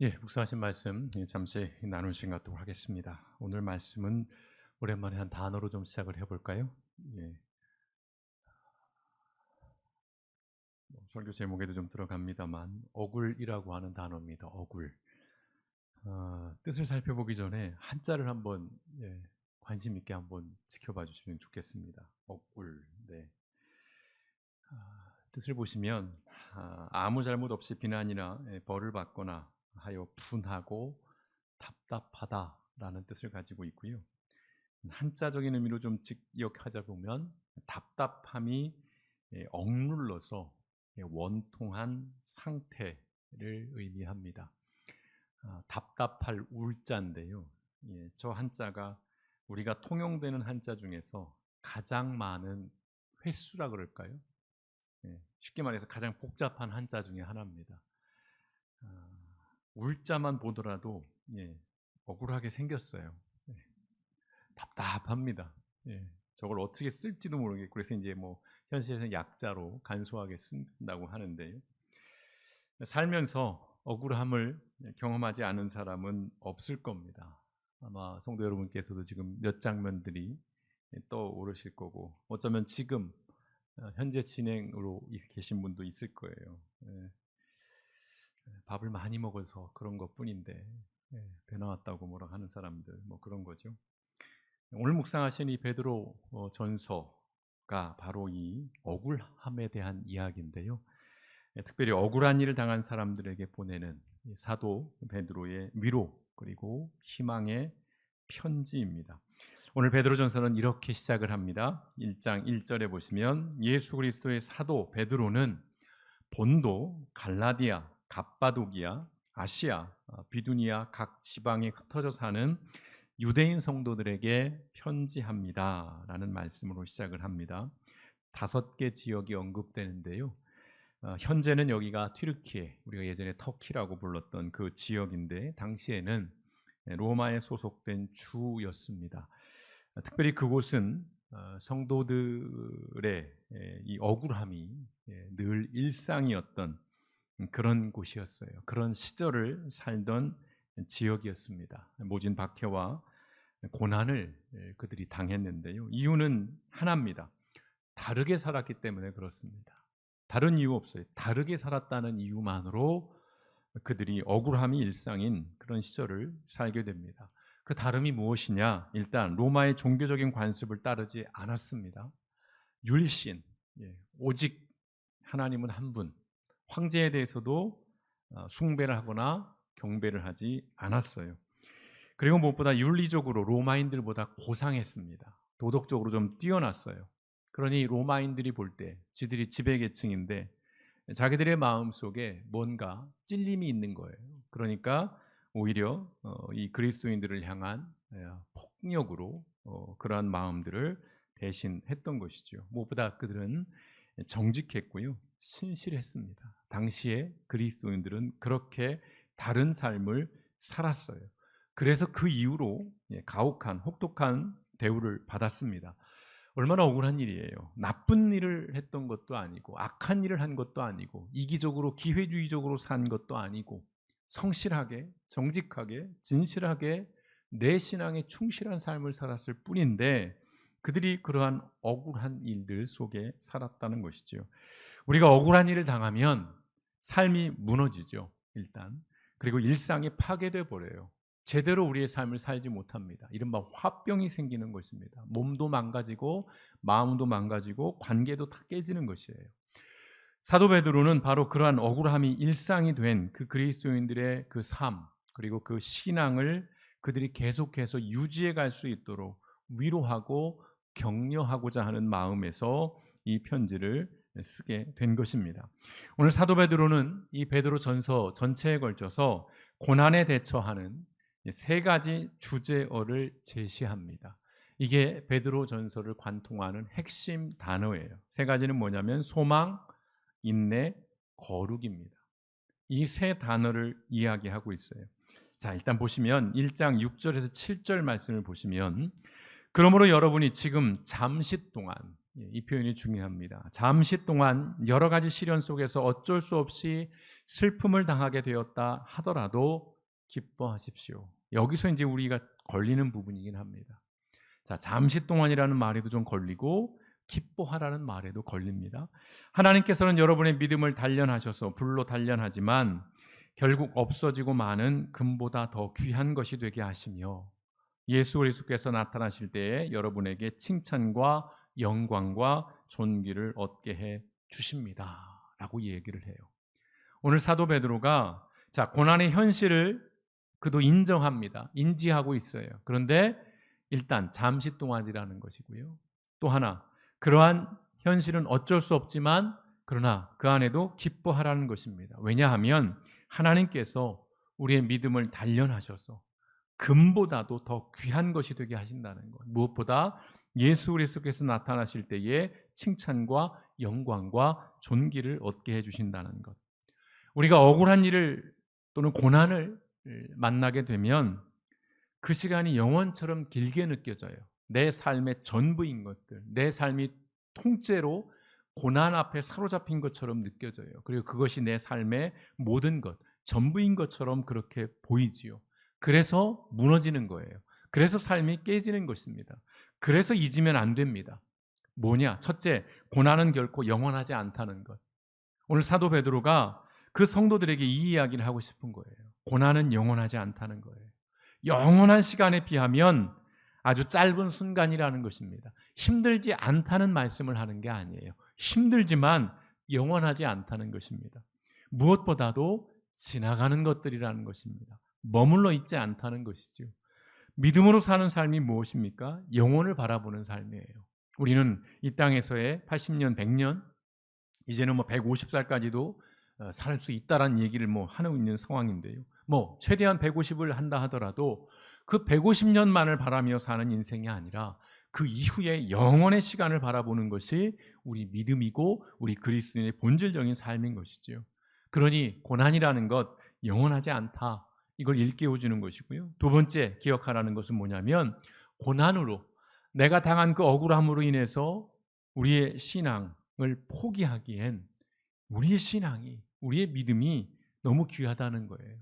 묵상하신 말씀 잠시 나눌 시간 갖도록 하겠습니다. 오늘 말씀은 오랜만에 한 단어로 좀 시작을 해볼까요? 예, 설교 제목에도 좀 들어갑니다만 억울이라고 하는 단어입니다. 억울. 뜻을 살펴보기 전에 한자를 한번 관심 있게 한번 지켜봐 주시면 좋겠습니다. 억울. 네. 뜻을 보시면 아무 잘못 없이 비난이나 벌을 받거나 하여 분하고 답답하다라는 뜻을 가지고 있고요. 한자적인 의미로 좀 직역하자 보면 답답함이 억눌러서 원통한 상태를 의미합니다. 답답할 울자인데요. 저 한자가 우리가 통용되는 한자 중에서 가장 많은 횟수라 그럴까요? 쉽게 말해서 가장 복잡한 한자 중에 하나입니다. 아, 울자만 보더라도 억울하게 생겼어요. 예, 답답합니다. 저걸 어떻게 쓸지도 모르겠고 그래서 이제 뭐 현실에서는 약자로 간소하게 쓴다고 하는데요. 살면서 억울함을 경험하지 않은 사람은 없을 겁니다. 아마 성도 여러분께서도 지금 몇 장면들이 떠오르실 거고 어쩌면 지금 현재 진행으로 계신 분도 있을 거예요. 밥을 많이 먹어서 그런 것뿐인데 배 나왔다고 뭐라 하는 사람들 뭐 그런 거죠. 오늘 묵상하신 이 베드로 전서가 바로 이 억울함에 대한 이야기인데요. 특별히 억울한 일을 당한 사람들에게 보내는 이 사도 베드로의 위로 그리고 희망의 편지입니다. 오늘 베드로전서는 이렇게 시작을 합니다. 1장 1절에 보시면 예수 그리스도의 사도 베드로는 본도, 갈라디아, 갑바도기아, 아시아, 비두니아 각 지방에 흩어져 사는 유대인 성도들에게 편지합니다라는 말씀으로 시작을 합니다. 5개 지역이 언급되는데요. 현재는 여기가 튀르키예, 우리가 예전에 터키라고 불렀던 그 지역인데 당시에는 로마에 소속된 주였습니다. 특별히 그곳은 성도들의 이 억울함이 늘 일상이었던 그런 곳이었어요. 그런 시절을 살던 지역이었습니다. 모진 박해와 고난을 그들이 당했는데요. 이유는 하나입니다. 다르게 살았기 때문에 그렇습니다. 다른 이유 없어요. 다르게 살았다는 이유만으로 그들이 억울함이 일상인 그런 시절을 살게 됩니다. 그 다름이 무엇이냐? 일단 로마의 종교적인 관습을 따르지 않았습니다. 율신, 오직 하나님은 한 분, 황제에 대해서도 숭배를 하거나 경배를 하지 않았어요. 그리고 무엇보다 윤리적으로 로마인들보다 고상했습니다. 도덕적으로 좀 뛰어났어요. 그러니 로마인들이 볼 때 지들이 지배계층인데 자기들의 마음속에 뭔가 찔림이 있는 거예요. 그러니까 오히려 이 그리스도인들을 향한 폭력으로 그러한 마음들을 대신했던 것이죠. 무엇보다 그들은 정직했고요. 신실했습니다. 당시에 그리스도인들은 그렇게 다른 삶을 살았어요. 그래서 그 이후로 가혹한 혹독한 대우를 받았습니다. 얼마나 억울한 일이에요. 나쁜 일을 했던 것도 아니고 악한 일을 한 것도 아니고 이기적으로 기회주의적으로 산 것도 아니고 성실하게 정직하게 진실하게 내 신앙에 충실한 삶을 살았을 뿐인데 그들이 그러한 억울한 일들 속에 살았다는 것이죠. 우리가 억울한 일을 당하면 삶이 무너지죠. 일단. 그리고 일상이 파괴돼 버려요. 제대로 우리의 삶을 살지 못합니다. 이른바 화병이 생기는 것입니다. 몸도 망가지고 마음도 망가지고 관계도 다 깨지는 것이에요. 사도 베드로는 바로 그러한 억울함이 일상이 된 그 그리스도인들의 그 삶 그리고 그 신앙을 그들이 계속해서 유지해 갈 수 있도록 위로하고 격려하고자 하는 마음에서 이 편지를 쓰게 된 것입니다. 오늘 사도 베드로는 이 베드로 전서 전체에 걸쳐서 고난에 대처하는 3가지 주제어를 제시합니다. 이게 베드로 전서를 관통하는 핵심 단어예요. 3가지는 뭐냐면 소망, 인내, 거룩입니다. 이 3단어를 이야기하고 있어요. 자, 일단 보시면 1장 6절에서 7절 말씀을 보시면 그러므로 여러분이 지금 잠시 동안 이 표현이 중요합니다. 잠시 동안 여러 가지 시련 속에서 어쩔 수 없이 슬픔을 당하게 되었다 하더라도 기뻐하십시오. 여기서 이제 우리가 걸리는 부분이긴 합니다. 자, 잠시 동안이라는 말에도 좀 걸리고 기뻐하라는 말에도 걸립니다. 하나님께서는 여러분의 믿음을 단련하셔서 불로 단련하지만 결국 없어지고 마는 금보다 더 귀한 것이 되게 하시며 예수 그리스도께서 나타나실 때에 여러분에게 칭찬과 영광과 존귀를 얻게 해 주십니다라고 얘기를 해요. 오늘 사도 베드로가 자, 고난의 현실을 그도 인정합니다. 인지하고 있어요. 그런데 일단 잠시 동안이라는 것이고요. 또 하나, 그러한 현실은 어쩔 수 없지만 그러나 그 안에도 기뻐하라는 것입니다. 왜냐하면 하나님께서 우리의 믿음을 단련하셔서 금보다도 더 귀한 것이 되게 하신다는 것. 무엇보다 예수 그리스도께서 나타나실 때에 칭찬과 영광과 존귀를 얻게 해주신다는 것. 우리가 억울한 일을 또는 고난을 만나게 되면 그 시간이 영원처럼 길게 느껴져요. 내 삶의 전부인 것들, 내 삶이 통째로 고난 앞에 사로잡힌 것처럼 느껴져요. 그리고 그것이 내 삶의 모든 것, 전부인 것처럼 그렇게 보이지요. 그래서 무너지는 거예요. 그래서 삶이 깨지는 것입니다. 그래서 잊으면 안 됩니다. 뭐냐? 첫째, 고난은 결코 영원하지 않다는 것. 오늘 사도 베드로가 그 성도들에게 이 이야기를 하고 싶은 거예요. 고난은 영원하지 않다는 거예요. 영원한 시간에 비하면 아주 짧은 순간이라는 것입니다. 힘들지 않다는 말씀을 하는 게 아니에요. 힘들지만 영원하지 않다는 것입니다. 무엇보다도 지나가는 것들이라는 것입니다. 머물러 있지 않다는 것이죠. 믿음으로 사는 삶이 무엇입니까? 영혼을 바라보는 삶이에요. 우리는 이 땅에서의 80년, 100년, 이제는 150살까지도 살 수 있다라는 얘기를 하고 있는 상황인데요. 최대한 150을 한다 하더라도 그 150년만을 바라며 사는 인생이 아니라 그 이후에 영원의 시간을 바라보는 것이 우리 믿음이고 우리 그리스도인의 본질적인 삶인 것이죠. 그러니 고난이라는 것 영원하지 않다. 이걸 일깨워 주는 것이고요. 두 번째 기억하라는 것은 뭐냐면 고난으로 내가 당한 그 억울함으로 인해서 우리의 신앙을 포기하기엔 우리의 신앙이 우리의 믿음이 너무 귀하다는 거예요.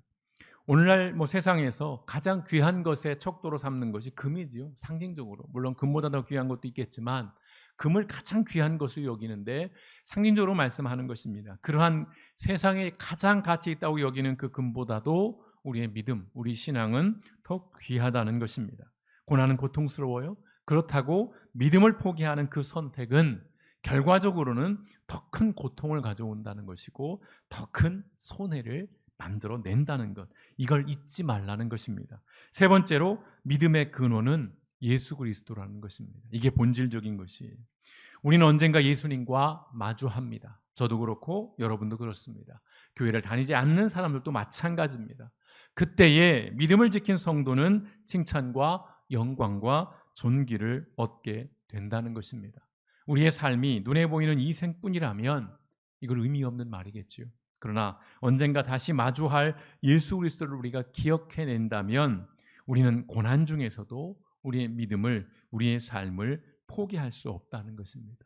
오늘날 세상에서 가장 귀한 것에 척도로 삼는 것이 금이지요. 상징적으로. 물론 금보다 더 귀한 것도 있겠지만 금을 가장 귀한 것으로 여기는데 상징적으로 말씀하는 것입니다. 그러한 세상에 가장 가치 있다고 여기는 그 금보다도 우리의 믿음, 우리 신앙은 더 귀하다는 것입니다. 고난은 고통스러워요. 그렇다고 믿음을 포기하는 그 선택은 결과적으로는 더 큰 고통을 가져온다는 것이고 더 큰 손해를 만들어낸다는 것, 이걸 잊지 말라는 것입니다. 세 번째로 믿음의 근원은 예수 그리스도라는 것입니다. 이게 본질적인 것이에요. 우리는 언젠가 예수님과 마주합니다. 저도 그렇고 여러분도 그렇습니다. 교회를 다니지 않는 사람들도 마찬가지입니다. 그때에 믿음을 지킨 성도는 칭찬과 영광과 존귀를 얻게 된다는 것입니다. 우리의 삶이 눈에 보이는 이 생뿐이라면 이걸 의미 없는 말이겠죠. 그러나 언젠가 다시 마주할 예수 그리스도를 우리가 기억해낸다면 우리는 고난 중에서도 우리의 믿음을, 우리의 삶을 포기할 수 없다는 것입니다.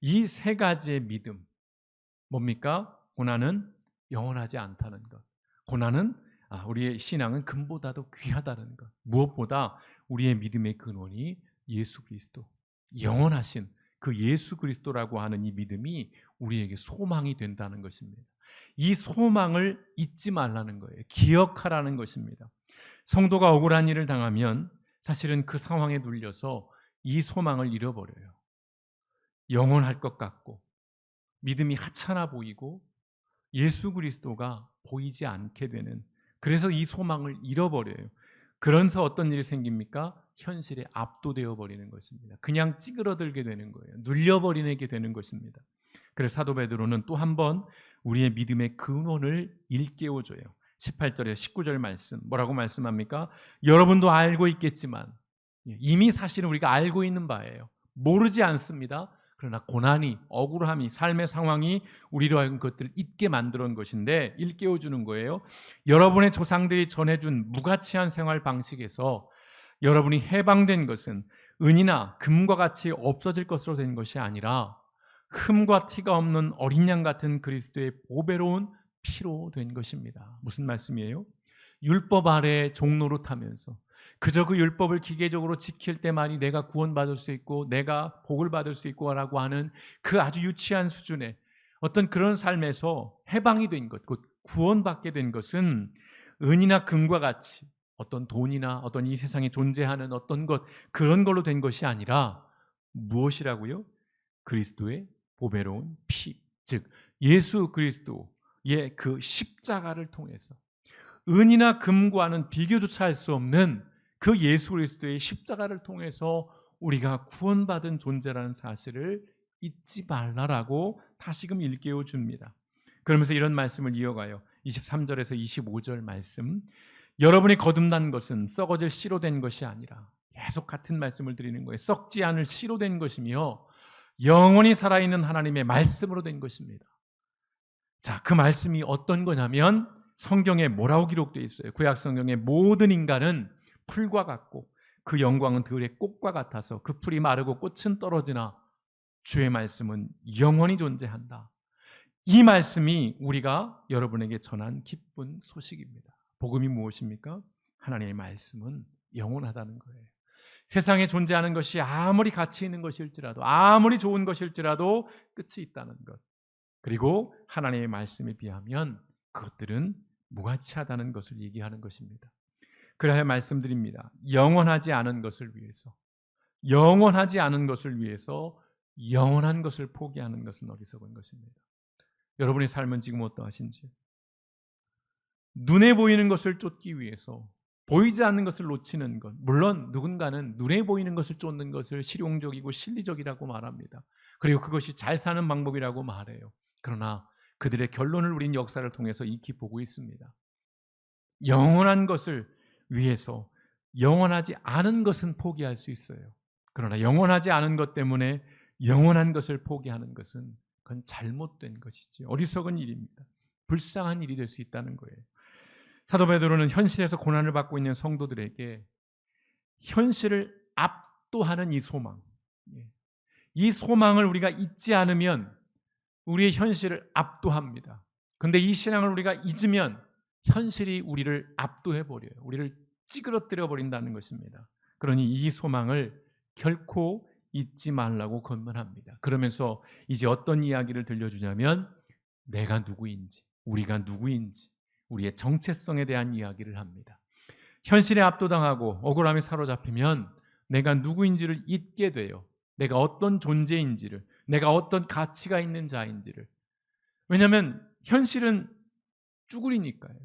이 세 가지의 믿음, 뭡니까? 고난은 영원하지 않다는 것. 고난은 우리의 신앙은 금보다도 귀하다는 것. 무엇보다 우리의 믿음의 근원이 예수 그리스도, 영원하신 그 예수 그리스도라고 하는 이 믿음이 우리에게 소망이 된다는 것입니다. 이 소망을 잊지 말라는 거예요. 기억하라는 것입니다. 성도가 억울한 일을 당하면 사실은 그 상황에 눌려서 이 소망을 잃어버려요. 영원할 것 같고 믿음이 하찮아 보이고 예수 그리스도가 보이지 않게 되는, 그래서 이 소망을 잃어버려요. 그래서 어떤 일이 생깁니까? 현실에 압도되어 버리는 것입니다. 그냥 찌그러들게 되는 거예요. 눌려버리게 되는 것입니다. 그래서 사도 베드로는 또 한 번 우리의 믿음의 근원을 일깨워줘요. 18절에 19절 말씀 뭐라고 말씀합니까? 여러분도 알고 있겠지만, 이미 사실은 우리가 알고 있는 바예요. 모르지 않습니다. 그러나 고난이, 억울함이, 삶의 상황이 우리로 하여금 그것들을 잊게 만드는 것인데 일깨워주는 거예요. 여러분의 조상들이 전해준 무가치한 생활 방식에서 여러분이 해방된 것은 은이나 금과 같이 없어질 것으로 된 것이 아니라 흠과 티가 없는 어린 양 같은 그리스도의 보배로운 피로 된 것입니다. 무슨 말씀이에요? 율법 아래 종노릇하면서 그저 그 율법을 기계적으로 지킬 때만이 내가 구원받을 수 있고 내가 복을 받을 수 있고라고 하는 그 아주 유치한 수준의 어떤 그런 삶에서 해방이 된 것, 곧 구원받게 된 것은 은이나 금과 같이 어떤 돈이나 어떤 이 세상에 존재하는 어떤 것, 그런 걸로 된 것이 아니라 무엇이라고요? 그리스도의 보배로운 피, 즉 예수 그리스도의 그 십자가를 통해서 은이나 금과는 비교조차 할 수 없는 그 예수 그리스도의 십자가를 통해서 우리가 구원받은 존재라는 사실을 잊지 말라라고 다시금 일깨워 줍니다. 그러면서 이런 말씀을 이어가요. 23절에서 25절 말씀. 여러분이 거듭난 것은 썩어질 씨로 된 것이 아니라, 계속 같은 말씀을 드리는 거예요. 썩지 않을 씨로 된 것이며 영원히 살아있는 하나님의 말씀으로 된 것입니다. 자, 그 말씀이 어떤 거냐면 성경에 뭐라고 기록되어 있어요? 구약 성경에 모든 인간은 풀과 같고 그 영광은 들의 꽃과 같아서 그 풀이 마르고 꽃은 떨어지나 주의 말씀은 영원히 존재한다. 이 말씀이 우리가 여러분에게 전한 기쁜 소식입니다. 복음이 무엇입니까? 하나님의 말씀은 영원하다는 거예요. 세상에 존재하는 것이 아무리 가치 있는 것일지라도, 아무리 좋은 것일지라도 끝이 있다는 것. 그리고 하나님의 말씀에 비하면 그것들은 무가치하다는 것을 얘기하는 것입니다. 그래야 말씀드립니다. 영원하지 않은 것을 위해서, 영원하지 않은 것을 위해서 영원한 것을 포기하는 것은 어리석은 것입니다. 여러분의 삶은 지금 어떠하신지? 눈에 보이는 것을 쫓기 위해서 보이지 않는 것을 놓치는 것, 물론 누군가는 눈에 보이는 것을 쫓는 것을 실용적이고 실리적이라고 말합니다. 그리고 그것이 잘 사는 방법이라고 말해요. 그러나 그들의 결론을 우린 역사를 통해서 익히 보고 있습니다. 영원한 것을 위해서 영원하지 않은 것은 포기할 수 있어요. 그러나 영원하지 않은 것 때문에 영원한 것을 포기하는 것은 그건 잘못된 것이지, 어리석은 일입니다. 불쌍한 일이 될 수 있다는 거예요. 사도 베드로는 현실에서 고난을 받고 있는 성도들에게 현실을 압도하는 이 소망, 이 소망을 우리가 잊지 않으면 우리의 현실을 압도합니다. 그런데 이 신앙을 우리가 잊으면 현실이 우리를 압도해버려요. 우리를 찌그러뜨려 버린다는 것입니다. 그러니 이 소망을 결코 잊지 말라고 권면합니다. 그러면서 이제 어떤 이야기를 들려주냐면 내가 누구인지, 우리가 누구인지, 우리의 정체성에 대한 이야기를 합니다. 현실에 압도당하고 억울함에 사로잡히면 내가 누구인지를 잊게 돼요. 내가 어떤 존재인지를, 내가 어떤 가치가 있는 자인지를. 왜냐하면 현실은 쭈구리니까요.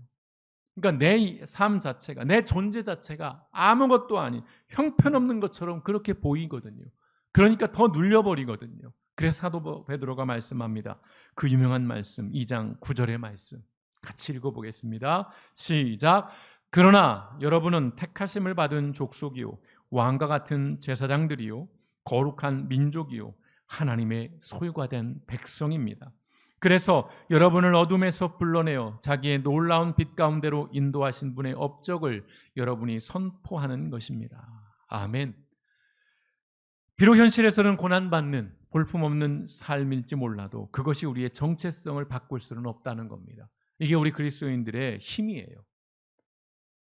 그러니까 내 삶 자체가, 내 존재 자체가 아무것도 아닌 형편없는 것처럼 그렇게 보이거든요. 그러니까 더 눌려버리거든요. 그래서 사도 베드로가 말씀합니다. 그 유명한 말씀 2장 9절의 말씀 같이 읽어보겠습니다. 시작. 그러나 여러분은 택하심을 받은 족속이요 왕과 같은 제사장들이요 거룩한 민족이요 하나님의 소유가 된 백성입니다. 그래서 여러분을 어둠에서 불러내어 자기의 놀라운 빛 가운데로 인도하신 분의 업적을 여러분이 선포하는 것입니다. 아멘. 비록 현실에서는 고난받는 볼품없는 삶일지 몰라도 그것이 우리의 정체성을 바꿀 수는 없다는 겁니다. 이게 우리 그리스도인들의 힘이에요.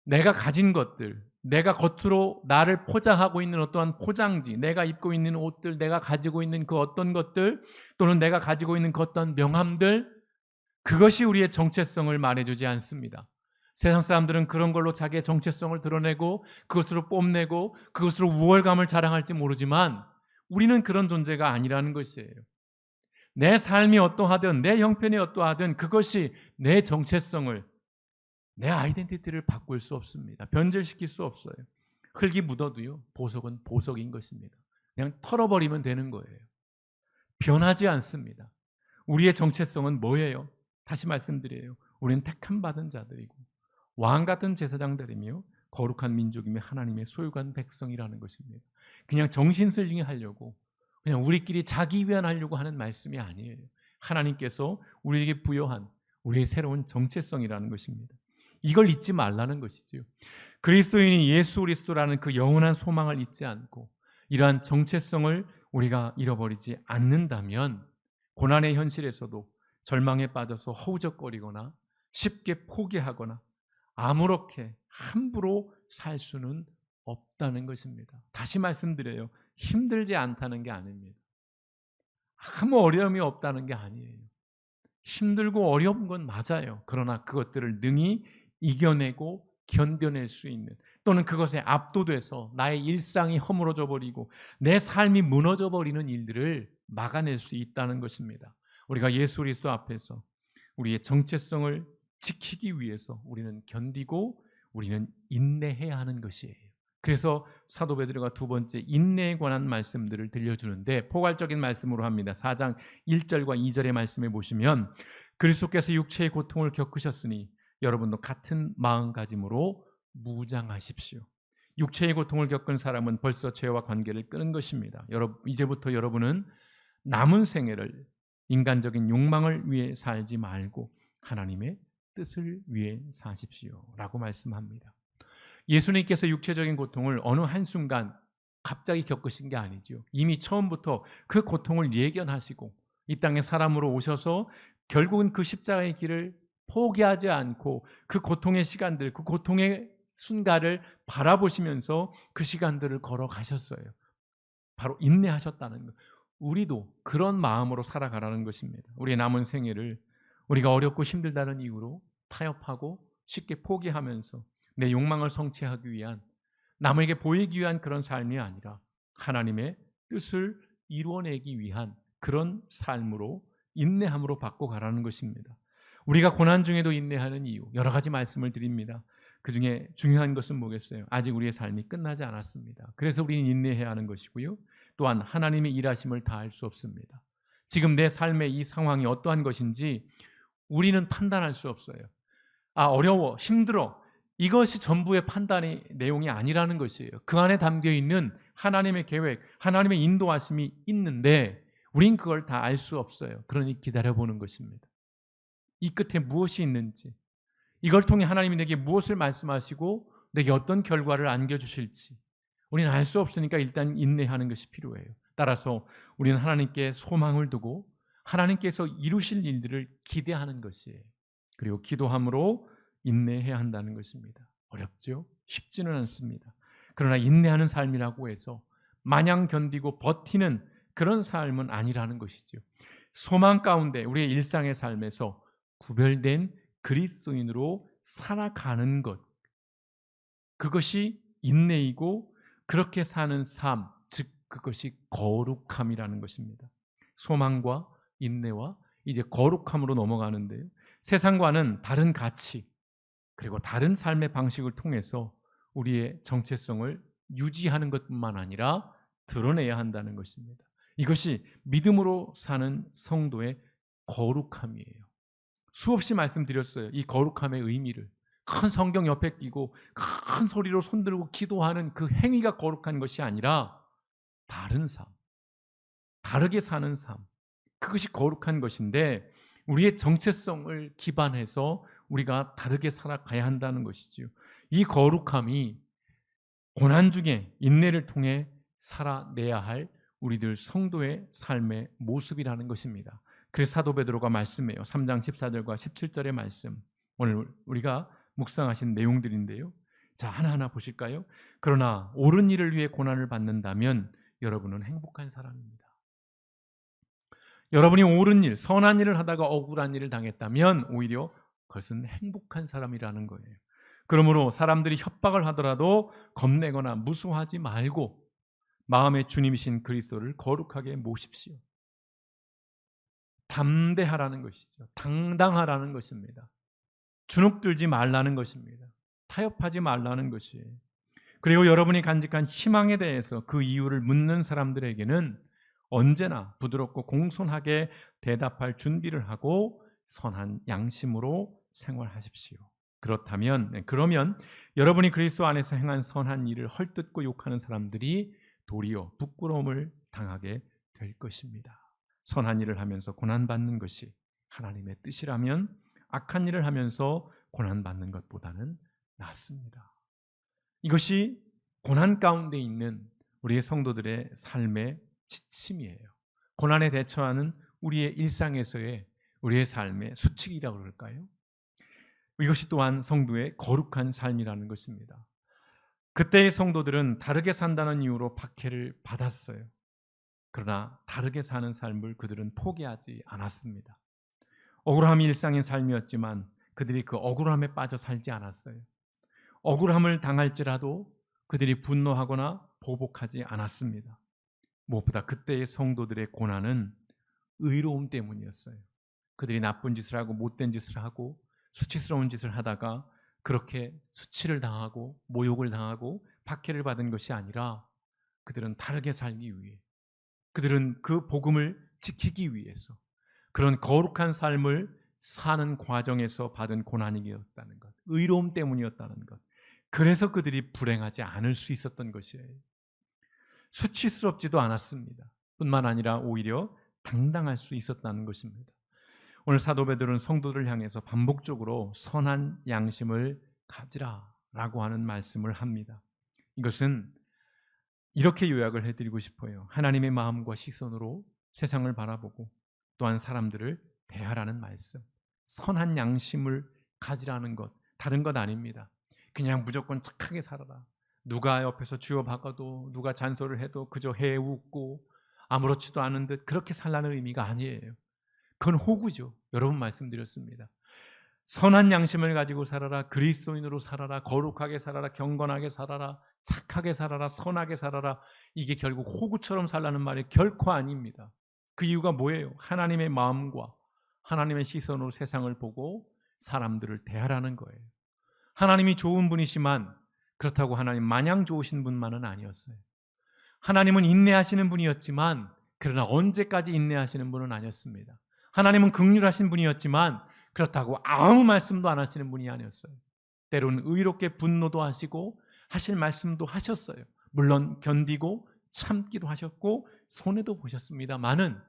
내가 가진 것들, 내가 겉으로 나를 포장하고 있는 어떠한 포장지, 내가 입고 있는 옷들, 내가 가지고 있는 그 어떤 것들, 또는 내가 가지고 있는 그 어떤 명함들, 그것이 우리의 정체성을 말해주지 않습니다. 세상 사람들은 그런 걸로 자기의 정체성을 드러내고 그것으로 뽐내고 그것으로 우월감을 자랑할지 모르지만 우리는 그런 존재가 아니라는 것이에요. 내 삶이 어떠하든 내 형편이 어떠하든 그것이 내 정체성을, 내 아이덴티티를 바꿀 수 없습니다. 변질시킬 수 없어요. 흙이 묻어도요, 보석은 보석인 것입니다. 그냥 털어버리면 되는 거예요. 변하지 않습니다. 우리의 정체성은 뭐예요? 다시 말씀드려요. 우리는 택함 받은 자들이고 왕 같은 제사장들이며 거룩한 민족이며 하나님의 소유한 백성이라는 것입니다. 그냥 정신슬링 하려고, 그냥 우리끼리 자기 위안하려고 하는 말씀이 아니에요. 하나님께서 우리에게 부여한 우리의 새로운 정체성이라는 것입니다. 이걸 잊지 말라는 것이죠. 그리스도인이 예수 그리스도라는 그 영원한 소망을 잊지 않고 이러한 정체성을 우리가 잃어버리지 않는다면 고난의 현실에서도 절망에 빠져서 허우적거리거나 쉽게 포기하거나 아무렇게 함부로 살 수는 없다는 것입니다. 다시 말씀드려요. 힘들지 않다는 게 아닙니다. 아무 어려움이 없다는 게 아니에요. 힘들고 어려운 건 맞아요. 그러나 그것들을 능히 이겨내고 견뎌낼 수 있는, 또는 그것에 압도돼서 나의 일상이 허물어져 버리고 내 삶이 무너져 버리는 일들을 막아낼 수 있다는 것입니다. 우리가 예수 그리스도 앞에서 우리의 정체성을 지키기 위해서 우리는 견디고 우리는 인내해야 하는 것이에요. 그래서 사도 베드로가 두 번째 인내에 관한 말씀들을 들려주는데 포괄적인 말씀으로 합니다. 4장 1절과 2절의 말씀에 보시면 그리스도께서 육체의 고통을 겪으셨으니 여러분도 같은 마음가짐으로 무장하십시오. 육체의 고통을 겪은 사람은 벌써 죄와 관계를 끊은 것입니다. 이제부터 여러분은 남은 생애를 인간적인 욕망을 위해 살지 말고 하나님의 뜻을 위해 사십시오 라고 말씀합니다. 예수님께서 육체적인 고통을 어느 한순간 갑자기 겪으신 게 아니죠. 이미 처음부터 그 고통을 예견하시고 이 땅에 사람으로 오셔서 결국은 그 십자가의 길을 포기하지 않고 그 고통의 시간들, 그 고통의 순간을 바라보시면서 그 시간들을 걸어가셨어요. 바로 인내하셨다는 것. 우리도 그런 마음으로 살아가라는 것입니다. 우리의 남은 생애를 우리가 어렵고 힘들다는 이유로 타협하고 쉽게 포기하면서 내 욕망을 성취하기 위한, 남에게 보이기 위한 그런 삶이 아니라 하나님의 뜻을 이루어내기 위한 그런 삶으로, 인내함으로 바꿔가라는 것입니다. 우리가 고난 중에도 인내하는 이유 여러 가지 말씀을 드립니다. 그 중에 중요한 것은 뭐겠어요? 아직 우리의 삶이 끝나지 않았습니다. 그래서 우리는 인내해야 하는 것이고요. 또한 하나님의 일하심을 다 알 수 없습니다. 지금 내 삶의 이 상황이 어떠한 것인지 우리는 판단할 수 없어요. 어려워, 힘들어. 이것이 전부의 판단의 내용이 아니라는 것이에요. 그 안에 담겨 있는 하나님의 계획, 하나님의 인도하심이 있는데 우린 그걸 다 알 수 없어요. 그러니 기다려보는 것입니다. 이 끝에 무엇이 있는지, 이걸 통해 하나님이 내게 무엇을 말씀하시고 내게 어떤 결과를 안겨주실지 우리는 알 수 없으니까 일단 인내하는 것이 필요해요. 따라서 우리는 하나님께 소망을 두고 하나님께서 이루실 일들을 기대하는 것이에요. 그리고 기도함으로 인내해야 한다는 것입니다. 어렵죠? 쉽지는 않습니다. 그러나 인내하는 삶이라고 해서 마냥 견디고 버티는 그런 삶은 아니라는 것이죠. 소망 가운데 우리의 일상의 삶에서 구별된 그리스도인으로 살아가는 것, 그것이 인내이고 그렇게 사는 삶, 즉 그것이 거룩함이라는 것입니다. 소망과 인내와 이제 거룩함으로 넘어가는데요. 세상과는 다른 가치 그리고 다른 삶의 방식을 통해서 우리의 정체성을 유지하는 것뿐만 아니라 드러내야 한다는 것입니다. 이것이 믿음으로 사는 성도의 거룩함이에요. 수없이 말씀드렸어요. 이 거룩함의 의미를. 큰 성경 옆에 끼고 큰 소리로 손들고 기도하는 그 행위가 거룩한 것이 아니라 다른 삶, 다르게 사는 삶, 그것이 거룩한 것인데 우리의 정체성을 기반해서 우리가 다르게 살아가야 한다는 것이지요. 이 거룩함이 고난 중에 인내를 통해 살아내야 할 우리들 성도의 삶의 모습이라는 것입니다. 그래서 사도 베드로가 말씀해요. 3장 14절과 17절의 말씀, 오늘 우리가 묵상하신 내용들인데요. 자, 하나하나 보실까요? 그러나 옳은 일을 위해 고난을 받는다면 여러분은 행복한 사람입니다. 여러분이 옳은 일, 선한 일을 하다가 억울한 일을 당했다면 오히려 그것은 행복한 사람이라는 거예요. 그러므로 사람들이 협박을 하더라도 겁내거나 무수하지 말고 마음의 주님이신 그리스도를 거룩하게 모십시오. 담대하라는 것이죠. 당당하라는 것입니다. 주눅들지 말라는 것입니다. 타협하지 말라는 것이에요. 그리고 여러분이 간직한 희망에 대해서 그 이유를 묻는 사람들에게는 언제나 부드럽고 공손하게 대답할 준비를 하고 선한 양심으로 생활하십시오. 그러면 여러분이 그리스도 안에서 행한 선한 일을 헐뜯고 욕하는 사람들이 도리어 부끄러움을 당하게 될 것입니다. 선한 일을 하면서 고난받는 것이 하나님의 뜻이라면 악한 일을 하면서 고난받는 것보다는 낫습니다. 이것이 고난 가운데 있는 우리의 성도들의 삶의 지침이에요. 고난에 대처하는 우리의 일상에서의 우리의 삶의 수칙이라고 그럴까요? 이것이 또한 성도의 거룩한 삶이라는 것입니다. 그때의 성도들은 다르게 산다는 이유로 박해를 받았어요. 그러나 다르게 사는 삶을 그들은 포기하지 않았습니다. 억울함이 일상의 삶이었지만 그들이 그 억울함에 빠져 살지 않았어요. 억울함을 당할지라도 그들이 분노하거나 보복하지 않았습니다. 무엇보다 그때의 성도들의 고난은 의로움 때문이었어요. 그들이 나쁜 짓을 하고 못된 짓을 하고 수치스러운 짓을 하다가 그렇게 수치를 당하고 모욕을 당하고 박해를 받은 것이 아니라 그들은 다르게 살기 위해, 그들은 그 복음을 지키기 위해서 그런 거룩한 삶을 사는 과정에서 받은 고난이었다는 것, 의로움 때문이었다는 것. 그래서 그들이 불행하지 않을 수 있었던 것이에요. 수치스럽지도 않았습니다. 뿐만 아니라 오히려 당당할 수 있었다는 것입니다. 오늘 사도 베드로는 성도들을 향해서 반복적으로 선한 양심을 가지라라고 하는 말씀을 합니다. 이것은 이렇게 요약을 해드리고 싶어요. 하나님의 마음과 시선으로 세상을 바라보고 또한 사람들을 대하라는 말씀. 선한 양심을 가지라는 것, 다른 것 아닙니다. 그냥 무조건 착하게 살아라. 누가 옆에서 쥐어박아도 누가 잔소리를 해도 그저 해웃고 아무렇지도 않은 듯 그렇게 살라는 의미가 아니에요. 그건 호구죠. 여러 번 말씀드렸습니다. 선한 양심을 가지고 살아라. 그리스도인으로 살아라. 거룩하게 살아라. 경건하게 살아라. 착하게 살아라. 선하게 살아라. 이게 결국 호구처럼 살라는 말이 결코 아닙니다. 그 이유가 뭐예요? 하나님의 마음과 하나님의 시선으로 세상을 보고 사람들을 대하라는 거예요. 하나님이 좋은 분이시만 그렇다고 하나님 마냥 좋으신 분만은 아니었어요. 하나님은 인내하시는 분이었지만 그러나 언제까지 인내하시는 분은 아니었습니다. 하나님은 긍휼하신 분이었지만 그렇다고 아무 말씀도 안 하시는 분이 아니었어요. 때로는 의롭게 분노도 하시고 하실 말씀도 하셨어요. 물론 견디고 참기도 하셨고 손해도 보셨습니다만은,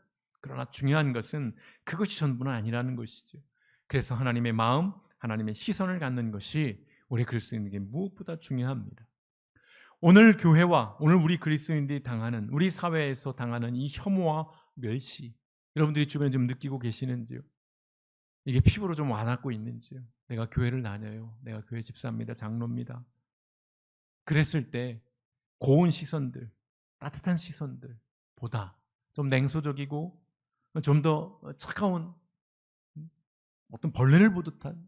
그러나 중요한 것은 그것이 전부는 아니라는 것이죠. 그래서 하나님의 마음, 하나님의 시선을 갖는 것이 우리 그리스도인에게 무엇보다 중요합니다. 오늘 교회와 오늘 우리 그리스도인들이 당하는, 우리 사회에서 당하는 이 혐오와 멸시, 여러분들이 주변에 좀 느끼고 계시는지요? 이게 피부로 좀 와닿고 있는지요? 내가 교회를 다녀요. 내가 교회 집사입니다. 장로입니다. 그랬을 때 고운 시선들, 따뜻한 시선들보다 좀 냉소적이고 좀 더 차가운 어떤 벌레를 보듯한,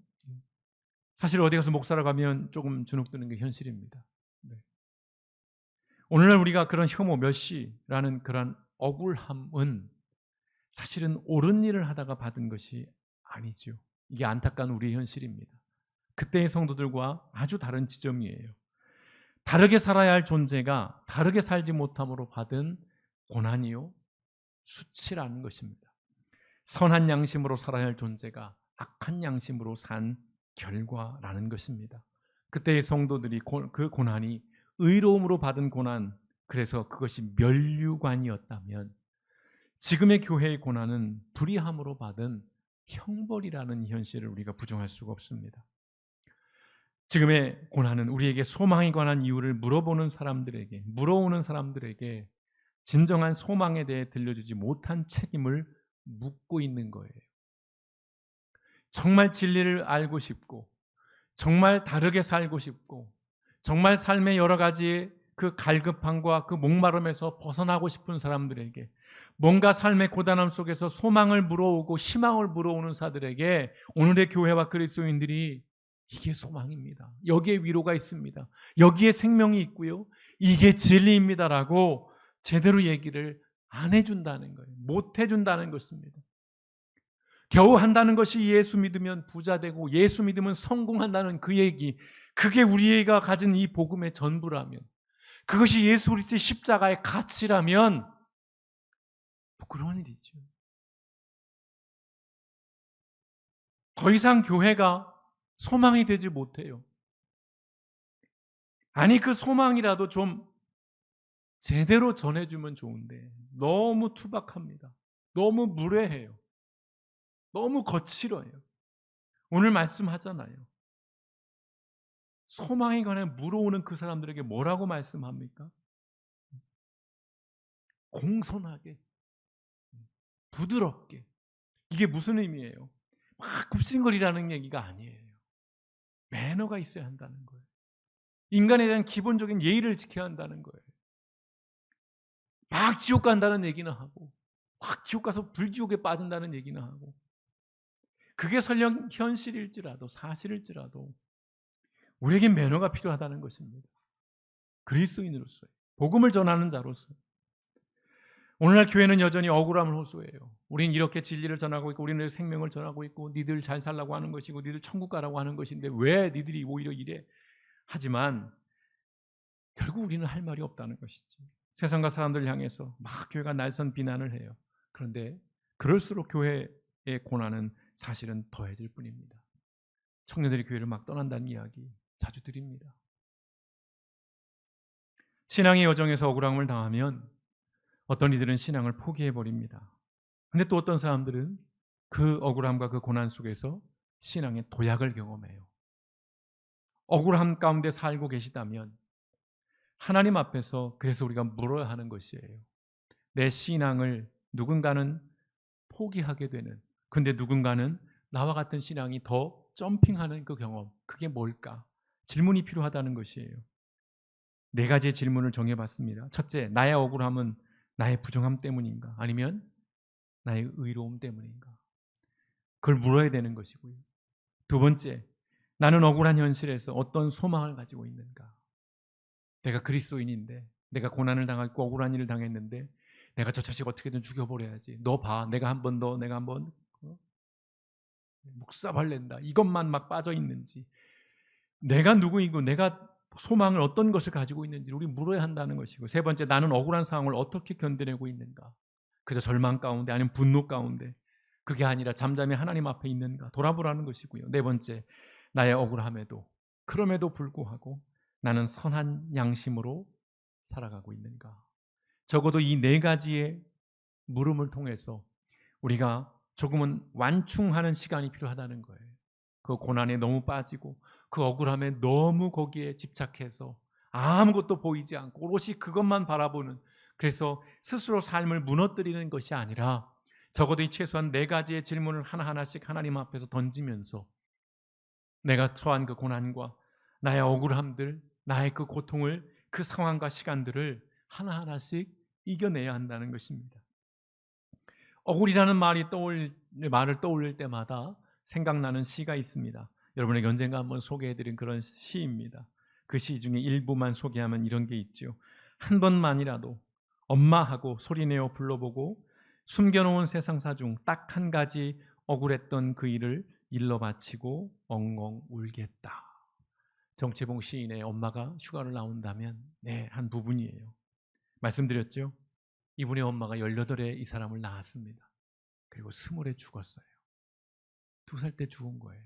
사실 어디 가서 목사라 가면 조금 주눅드는 게 현실입니다. 네. 오늘날 우리가 그런 혐오, 멸시라는 그런 억울함은 사실은 옳은 일을 하다가 받은 것이 아니죠. 이게 안타까운 우리의 현실입니다. 그때의 성도들과 아주 다른 지점이에요. 다르게 살아야 할 존재가 다르게 살지 못함으로 받은 고난이요, 수치라는 것입니다. 선한 양심으로 살아야 할 존재가 악한 양심으로 산 결과라는 것입니다. 그때의 성도들이 그 고난이 의로움으로 받은 고난, 그래서 그것이 면류관이었다면 지금의 교회의 고난은 불의함으로 받은 형벌이라는 현실을 우리가 부정할 수가 없습니다. 지금의 고난은 우리에게 소망에 관한 이유를 물어보는 사람들에게, 물어오는 사람들에게 진정한 소망에 대해 들려주지 못한 책임을 묻고 있는 거예요. 정말 진리를 알고 싶고 정말 다르게 살고 싶고 정말 삶의 여러 가지 그 갈급함과 그 목마름에서 벗어나고 싶은 사람들에게, 뭔가 삶의 고단함 속에서 소망을 물어오고 희망을 물어오는 사들에게 오늘의 교회와 그리스도인들이 이게 소망입니다. 여기에 위로가 있습니다. 여기에 생명이 있고요. 이게 진리입니다라고 제대로 얘기를 안 해준다는 거예요. 못 해준다는 것입니다. 겨우 한다는 것이 예수 믿으면 부자 되고 예수 믿으면 성공한다는 그 얘기, 그게 우리가 가진 이 복음의 전부라면, 그것이 예수 그리스도의 십자가의 가치라면 부끄러운 일이죠. 더 이상 교회가 소망이 되지 못해요. 아니, 그 소망이라도 좀 제대로 전해주면 좋은데 너무 투박합니다. 너무 무례해요. 너무 거칠어요. 오늘 말씀하잖아요. 소망에 관해 물어오는 그 사람들에게 뭐라고 말씀합니까? 공손하게, 부드럽게. 이게 무슨 의미예요? 막 굽신거리라는 얘기가 아니에요. 매너가 있어야 한다는 거예요. 인간에 대한 기본적인 예의를 지켜야 한다는 거예요. 막 지옥 간다는 얘기는 하고, 확 지옥 가서 불지옥에 빠진다는 얘기는 하고, 그게 설령 현실일지라도, 사실일지라도 우리에게 매너가 필요하다는 것입니다. 그리스도인으로서요, 복음을 전하는 자로서. 오늘날 교회는 여전히 억울함을 호소해요. 우린 이렇게 진리를 전하고 있고, 우리는 생명을 전하고 있고, 니들 잘 살라고 하는 것이고, 니들 천국 가라고 하는 것인데 왜 니들이 오히려 이래? 하지만 결국 우리는 할 말이 없다는 것이죠. 세상과 사람들을 향해서 막 교회가 날선 비난을 해요. 그런데 그럴수록 교회의 고난은 사실은 더해질 뿐입니다. 청년들이 교회를 막 떠난다는 이야기 자주 드립니다. 신앙의 여정에서 억울함을 당하면 어떤 이들은 신앙을 포기해버립니다. 근데 또 어떤 사람들은 그 억울함과 그 고난 속에서 신앙의 도약을 경험해요. 억울함 가운데 살고 계시다면 하나님 앞에서 그래서 우리가 물어야 하는 것이에요. 내 신앙을 누군가는 포기하게 되는, 근데 누군가는 나와 같은 신앙이 더 점핑하는 그 경험, 그게 뭘까? 질문이 필요하다는 것이에요. 4가지의 질문을 정해봤습니다. 첫째, 나의 억울함은 나의 부정함 때문인가? 아니면 나의 의로움 때문인가? 그걸 물어야 되는 것이고요. 두 번째, 나는 억울한 현실에서 어떤 소망을 가지고 있는가? 내가 그리스도인인데, 내가 고난을 당하고 억울한 일을 당했는데 내가 저 자식 어떻게든 죽여버려야지. 너 봐, 내가 한 번 더, 내가 한번 묵사발낸다. 이것만 막 빠져 있는지, 내가 누구이고 내가 소망을 어떤 것을 가지고 있는지 우리 물어야 한다는 것이고, 세 번째, 나는 억울한 상황을 어떻게 견뎌내고 있는가? 그저 절망 가운데 아니면 분노 가운데, 그게 아니라 잠잠히 하나님 앞에 있는가 돌아보라는 것이고요. 네 번째, 나의 억울함에도 그럼에도 불구하고 나는 선한 양심으로 살아가고 있는가? 적어도 이 4가지의 물음을 통해서 우리가 조금은 완충하는 시간이 필요하다는 거예요. 그 고난에 너무 빠지고 그 억울함에 너무 거기에 집착해서 아무것도 보이지 않고 오롯이 그것만 바라보는, 그래서 스스로 삶을 무너뜨리는 것이 아니라 적어도 이 최소한 4가지의 질문을 하나하나씩 하나님 앞에서 던지면서 내가 처한 그 고난과 나의 억울함들, 나의 그 고통을, 그 상황과 시간들을 하나하나씩 이겨내야 한다는 것입니다. 억울이라는 말을 떠올릴 때마다 생각나는 시가 있습니다. 여러분에게 언젠가 한번 소개해드린 그런 시입니다. 그 시 중에 일부만 소개하면 이런 게 있죠. 한 번만이라도 엄마하고 소리내어 불러보고 숨겨놓은 세상사 중 딱 한 가지 억울했던 그 일을 일러 바치고 엉엉 울겠다. 정채봉 시인의 엄마가 휴가를 나온다면 한 부분이에요. 말씀드렸죠. 이분의 엄마가 18에 이 사람을 낳았습니다. 그리고 20에 죽었어요. 2살 때 죽은 거예요.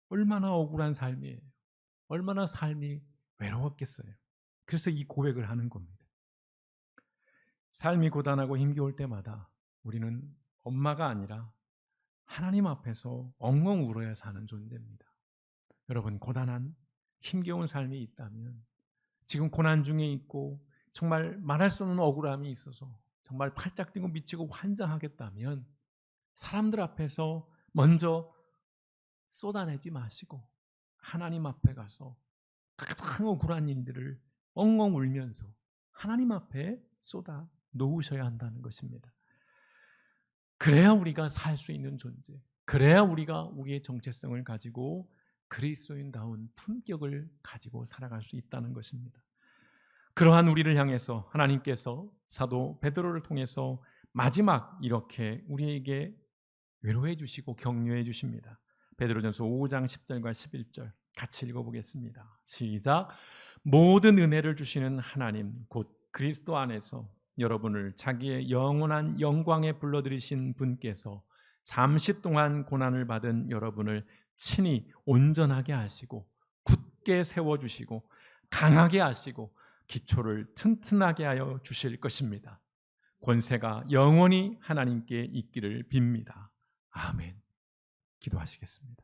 얼마나 억울한 삶이에요. 얼마나 삶이 외로웠겠어요. 그래서 이 고백을 하는 겁니다. 삶이 고단하고 힘겨울 때마다 우리는 엄마가 아니라 하나님 앞에서 엉엉 울어야 사는 존재입니다. 여러분, 고단한 힘겨운 삶이 있다면, 지금 고난 중에 있고 정말 말할 수 없는 억울함이 있어서 정말 팔짝 뛰고 미치고 환장하겠다면 사람들 앞에서 먼저 쏟아내지 마시고 하나님 앞에 가서 가장 억울한 일들을 엉엉 울면서 하나님 앞에 쏟아 놓으셔야 한다는 것입니다. 그래야 우리가 살 수 있는 존재, 그래야 우리가 우리의 정체성을 가지고 그리스도인다운 품격을 가지고 살아갈 수 있다는 것입니다. 그러한 우리를 향해서 하나님께서 사도 베드로를 통해서 마지막 이렇게 우리에게 위로해 주시고 격려해 주십니다. 베드로전서 5장 10절과 11절 같이 읽어보겠습니다. 시작. 모든 은혜를 주시는 하나님 곧 그리스도 안에서 여러분을 자기의 영원한 영광에 불러들이신 분께서 잠시 동안 고난을 받은 여러분을 친히 온전하게 하시고 굳게 세워주시고 강하게 하시고 기초를 튼튼하게 하여 주실 것입니다. 권세가 영원히 하나님께 있기를 빕니다. 아멘. 기도하시겠습니다.